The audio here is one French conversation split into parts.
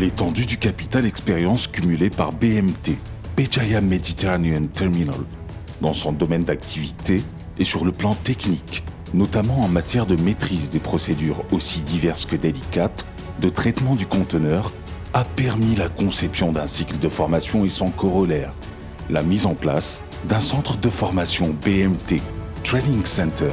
l'étendue du capital expérience cumulé par BMT, Béjaïa Mediterranean Terminal, dans son domaine d'activité et sur le plan technique, notamment en matière de maîtrise des procédures aussi diverses que délicates de traitement du conteneur, a permis la conception d'un cycle de formation et son corollaire, la mise en place d'un centre de formation BMT, Training Center.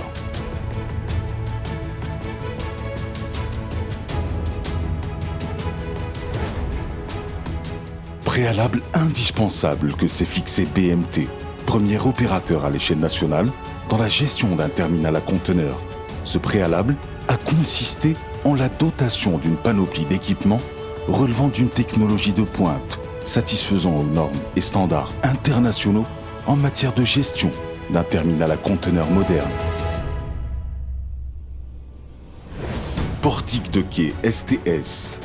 Préalable indispensable que s'est fixé BMT, premier opérateur à l'échelle nationale dans la gestion d'un terminal à conteneurs. Ce préalable a consisté en la dotation d'une panoplie d'équipements relevant d'une technologie de pointe, satisfaisant aux normes et standards internationaux en matière de gestion d'un terminal à conteneurs moderne. Portique de quai STS,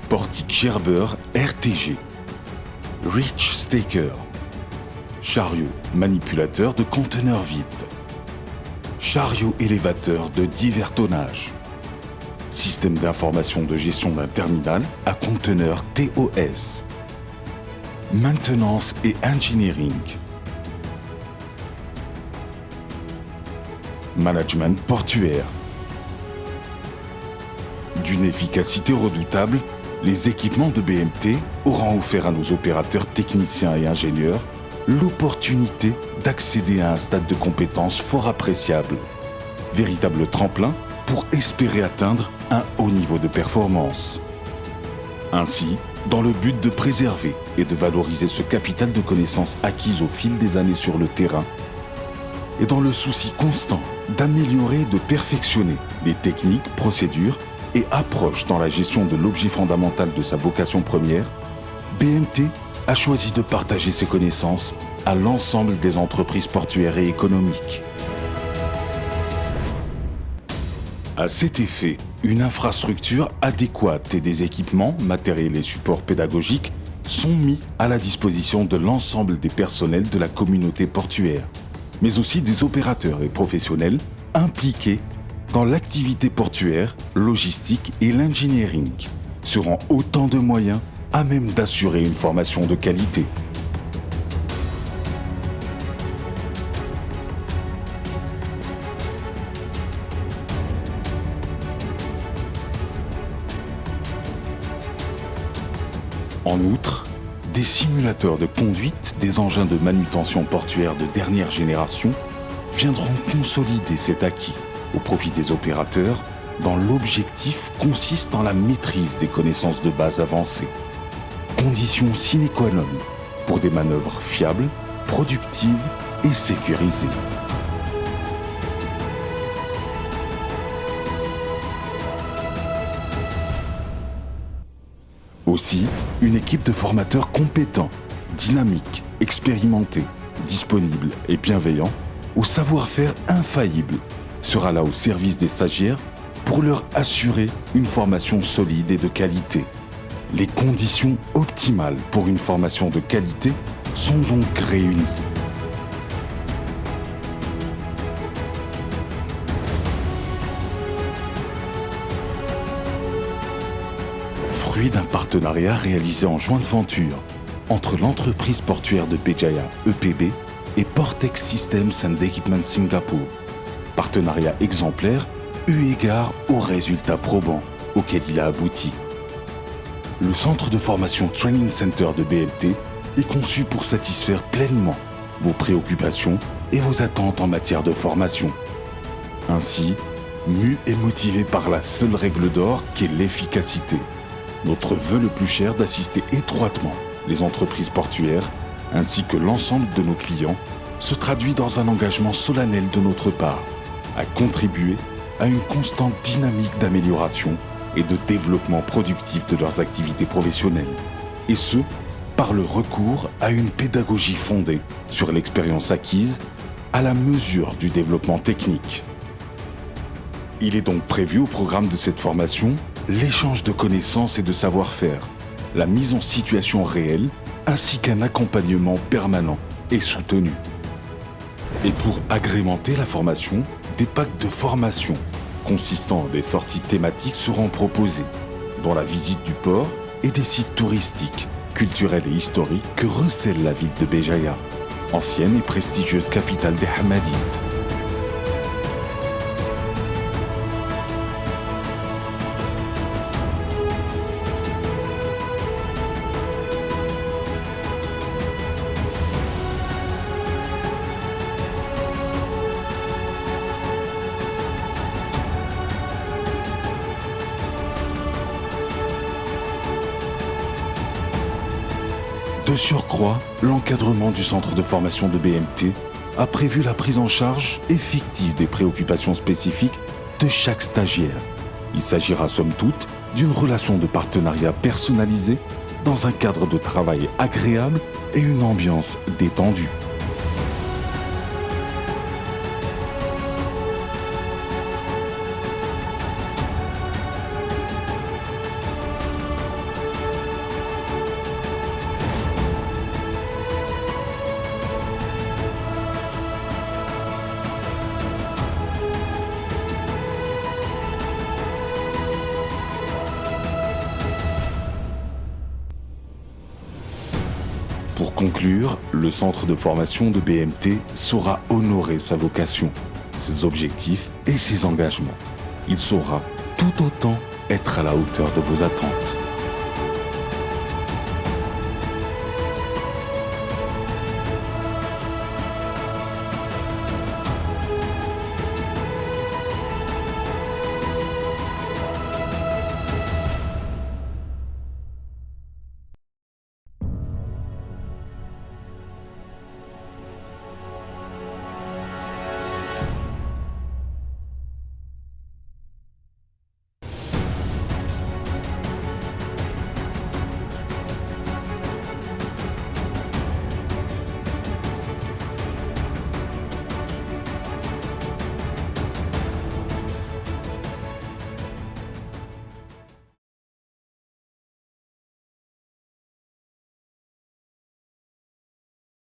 portique Gerber RTG, Reach Staker, chariot manipulateur de conteneurs vides, chariot élévateur de divers tonnages, système d'information de gestion d'un terminal à conteneurs TOS, maintenance et engineering, management portuaire. D'une efficacité redoutable, les équipements de BMT auront offert à nos opérateurs techniciens et ingénieurs l'opportunité d'accéder à un stade de compétences fort appréciable, véritable tremplin pour espérer atteindre un haut niveau de performance. Ainsi, dans le but de préserver et de valoriser ce capital de connaissances acquises au fil des années sur le terrain, et dans le souci constant d'améliorer et de perfectionner les techniques, procédures et approches dans la gestion de l'objet fondamental de sa vocation première, BMT a choisi de partager ses connaissances à l'ensemble des entreprises portuaires et économiques. À cet effet, une infrastructure adéquate et des équipements, matériels et supports pédagogiques sont mis à la disposition de l'ensemble des personnels de la communauté portuaire, mais aussi des opérateurs et professionnels impliqués dans l'activité portuaire, logistique et l'engineering, seront autant de moyens à même d'assurer une formation de qualité. En outre, des simulateurs de conduite des engins de manutention portuaire de dernière génération viendront consolider cet acquis au profit des opérateurs, dont l'objectif consiste en la maîtrise des connaissances de base avancées. Condition sine qua non pour des manœuvres fiables, productives et sécurisées. Aussi, une équipe de formateurs compétents, dynamiques, expérimentés, disponibles et bienveillants, au savoir-faire infaillible, sera là au service des stagiaires pour leur assurer une formation solide et de qualité. Les conditions optimales pour une formation de qualité sont donc réunies. Fruit d'un partenariat réalisé en jointe venture entre l'entreprise portuaire de Béjaïa, EPB, et Portex Systems and Equipment Singapour. Partenariat exemplaire eu égard aux résultats probants auxquels il a abouti. Le centre de formation Training Center de BMT est conçu pour satisfaire pleinement vos préoccupations et vos attentes en matière de formation. Ainsi, mu et motivé par la seule règle d'or qu'est l'efficacité, notre vœu le plus cher d'assister étroitement les entreprises portuaires ainsi que l'ensemble de nos clients se traduit dans un engagement solennel de notre part à contribuer à une constante dynamique d'amélioration et de développement productif de leurs activités professionnelles, et ce, par le recours à une pédagogie fondée sur l'expérience acquise à la mesure du développement technique. Il est donc prévu au programme de cette formation l'échange de connaissances et de savoir-faire, la mise en situation réelle, ainsi qu'un accompagnement permanent et soutenu. Et pour agrémenter la formation, des packs de formation consistant en des sorties thématiques seront proposés, dont la visite du port et des sites touristiques, culturels et historiques que recèle la ville de Béjaïa, ancienne et prestigieuse capitale des Hammadites. De surcroît, l'encadrement du centre de formation de BMT a prévu la prise en charge effective des préoccupations spécifiques de chaque stagiaire. Il s'agira somme toute d'une relation de partenariat personnalisée dans un cadre de travail agréable et une ambiance détendue. Pour conclure, le centre de formation de BMT saura honorer sa vocation, ses objectifs et ses engagements. Il saura tout autant être à la hauteur de vos attentes.